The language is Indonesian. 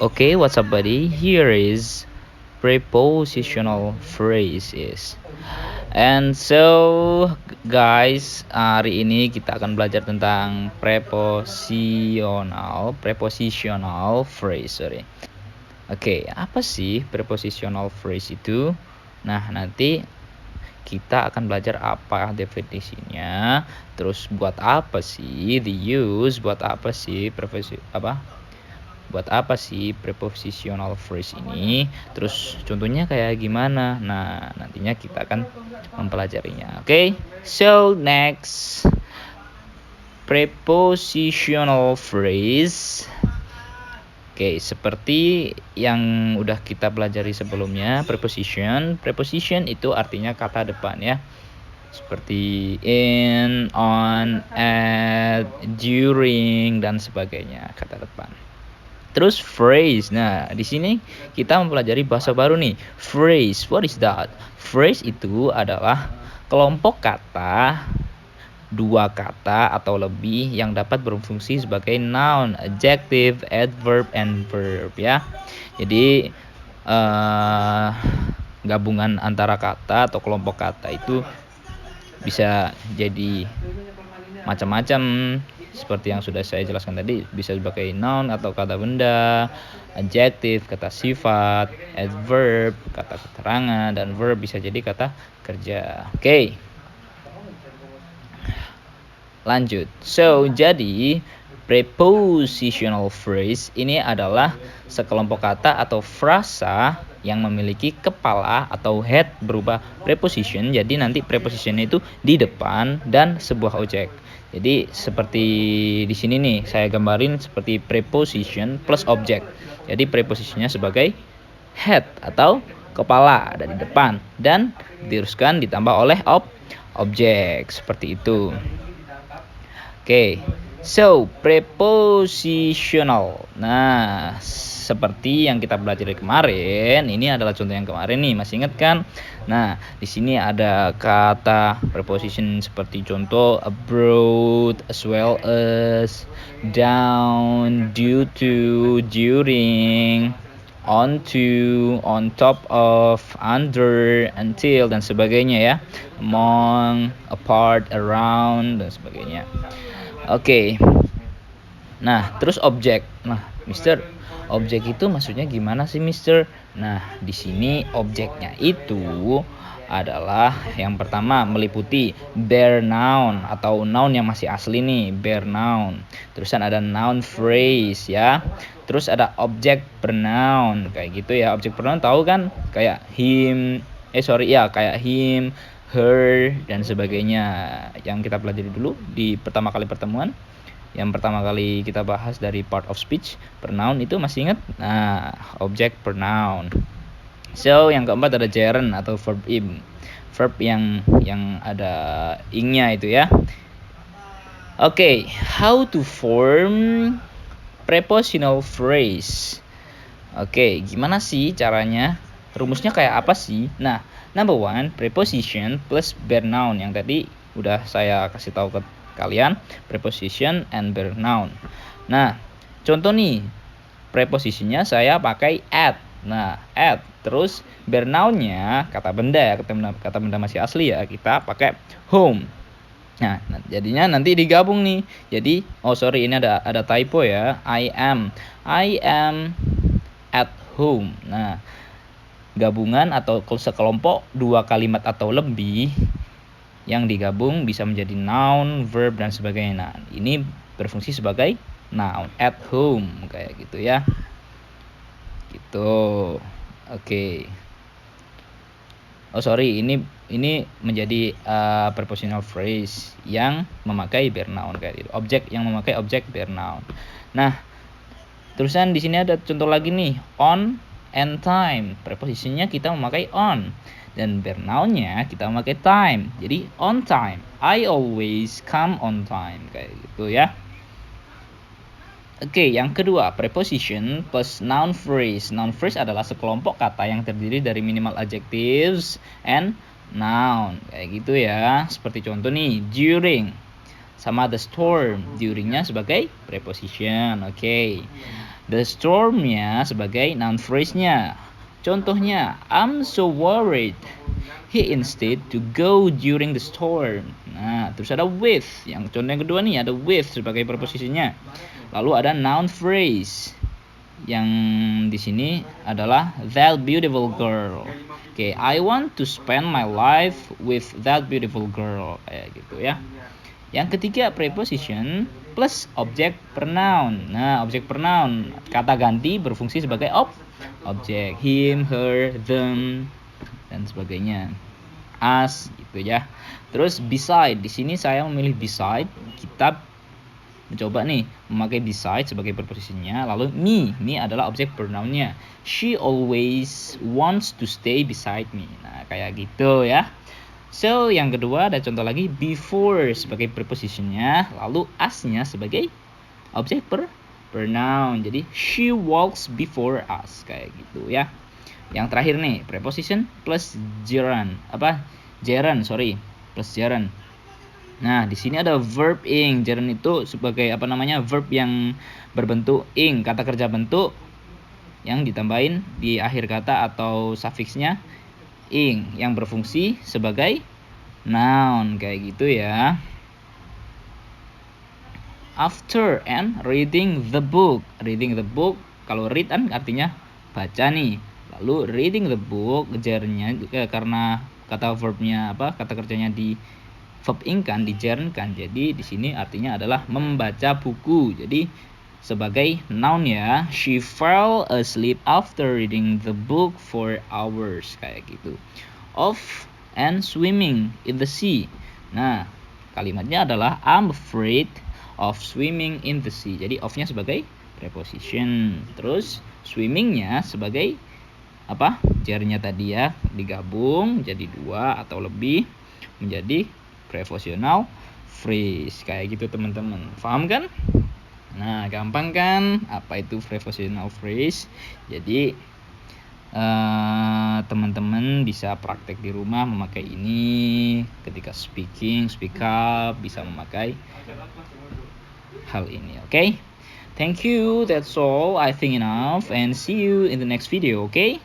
Okay, what's up, buddy? Here is prepositional phrases. And so, guys, hari ini kita akan belajar tentang prepositional phrase. Oke, apa sih prepositional phrase itu? Nah, nanti kita akan belajar apa definisinya, terus buat apa sih the use, buat apa sih prepositional phrase ini, terus contohnya kayak gimana. Nah, nantinya kita akan mempelajarinya. Oke, so next, prepositional phrase. Oke, seperti yang udah kita pelajari sebelumnya, preposition itu artinya kata depan ya, seperti in, on, at, during, dan sebagainya, kata depan. Terus phrase. Nah, di sini kita mempelajari bahasa baru nih. Phrase. What is that? Phrase itu adalah kelompok kata, dua kata atau lebih yang dapat berfungsi sebagai noun, adjective, adverb, and verb ya. Jadi gabungan antara kata atau kelompok kata itu bisa jadi macam-macam, seperti yang sudah saya jelaskan tadi, bisa sebagai noun atau kata benda, adjective kata sifat, adverb kata keterangan, dan verb bisa jadi kata kerja. Oke. Lanjut. So, jadi prepositional phrase ini adalah sekelompok kata atau frasa yang memiliki kepala atau head berupa preposition. Jadi nanti preposition itu di depan dan sebuah objek. Jadi seperti di sini nih saya gambarin seperti preposition plus objek. Jadi prepositionnya sebagai head atau kepala dari depan dan diteruskan ditambah oleh objek seperti itu. Oke, so prepositional. Nah, seperti yang kita belajar kemarin, ini adalah contoh yang kemarin nih, masih ingat kan? Nah, di sini ada kata preposition seperti contoh abroad, as well as, down, due to, during, onto, on top of, under, until, dan sebagainya ya. Among, apart, around, dan sebagainya. Oke. Nah, terus objek. Nah, Mister, objek itu maksudnya gimana sih, Mister? Nah, di sini objeknya itu adalah yang pertama meliputi bare noun atau noun yang masih asli nih, bare noun. Terusan ada noun phrase ya. Terus ada object pronoun kayak gitu ya. Object pronoun tahu kan? Kayak kayak him, her, dan sebagainya yang kita pelajari dulu di pertama kali pertemuan. Yang pertama kali kita bahas dari part of speech, pronoun itu masih ingat? Nah, object pronoun. So, yang keempat ada gerund atau verb im. Verb yang ada ing-nya itu ya. Oke, how to form prepositional phrase. Oke, gimana sih caranya? Rumusnya kayak apa sih? Nah, number one, preposition plus bare noun yang tadi udah saya kasih tahu ke kalian, preposition and bare noun. Nah, contoh nih, preposisinya saya pakai at. Nah, at. Terus bare noun-nya kata benda ya, kata benda masih asli ya, kita pakai home. Nah, jadinya nanti digabung nih. Jadi, ini ada typo ya. I am at home. Nah, gabungan atau sekelompok dua kalimat atau lebih yang digabung bisa menjadi noun, verb, dan sebagainya. Nah, ini berfungsi sebagai noun, at home kayak gitu ya. Gitu. Oke. Ini menjadi prepositional phrase yang memakai bare noun kayak gitu. Objek yang memakai objek bare noun. Nah, terusan di sini ada contoh lagi nih, on and time. Preposisinya kita memakai on dan bare noun-nya kita memakai time. Jadi on time. I always come on time kayak gitu ya. Oke, yang kedua, preposition plus noun phrase. Noun phrase adalah sekelompok kata yang terdiri dari minimal adjectives and noun. Kayak gitu ya. Seperti contoh nih, during sama the storm. Duringnya sebagai preposition. Oke. The storm-nya sebagai noun phrase-nya. Contohnya, I'm so worried. He instead to go during the storm. Nah, terus ada with. Yang contoh yang kedua nih ada with sebagai preposisinya. Lalu ada noun phrase. Yang di sini adalah that beautiful girl. Oke, I want to spend my life with that beautiful girl. Kayak gitu ya. Yang ketiga preposition plus objek pronoun. Nah, objek pronoun kata ganti berfungsi sebagai objek. Him, her, them dan sebagainya. Us gitu ya. Terus beside, di sini saya memilih beside. Kita mencoba nih memakai beside sebagai preposisinya. Lalu me adalah objek pronounnya. She always wants to stay beside me. Nah, kayak gitu ya. So, yang kedua ada contoh lagi before sebagai prepositionnya, lalu us-nya sebagai objek pronoun. Jadi she walks before us kayak gitu ya. Yang terakhir nih preposition plus gerund. Plus gerund. Nah, di sini ada verb ing. Gerund itu sebagai verb yang berbentuk ing, kata kerja bentuk yang ditambahin di akhir kata atau sufiksnya ing yang berfungsi sebagai noun kayak gitu ya. After and reading the book. Reading the book, kalau read kan artinya baca nih. Lalu reading the book gerundnya karena kata verbnya kata kerjanya di verb ing kan, di gerund kan. Jadi di sini artinya adalah membaca buku. Jadi sebagai noun ya. She fell asleep after reading the book for hours kayak gitu. Of and swimming in the sea. Nah, kalimatnya adalah I'm afraid of swimming in the sea. Jadi of-nya sebagai preposition. Terus swimming-nya sebagai gerundnya tadi ya, digabung jadi dua atau lebih menjadi prepositional phrase kayak gitu teman-teman. Paham kan? Nah, gampang kan apa itu prepositional phrase? Jadi teman-teman bisa praktek di rumah memakai ini ketika speak up, bisa memakai hal ini. Okay? Thank you, that's all I think enough, and see you in the next video. Okay?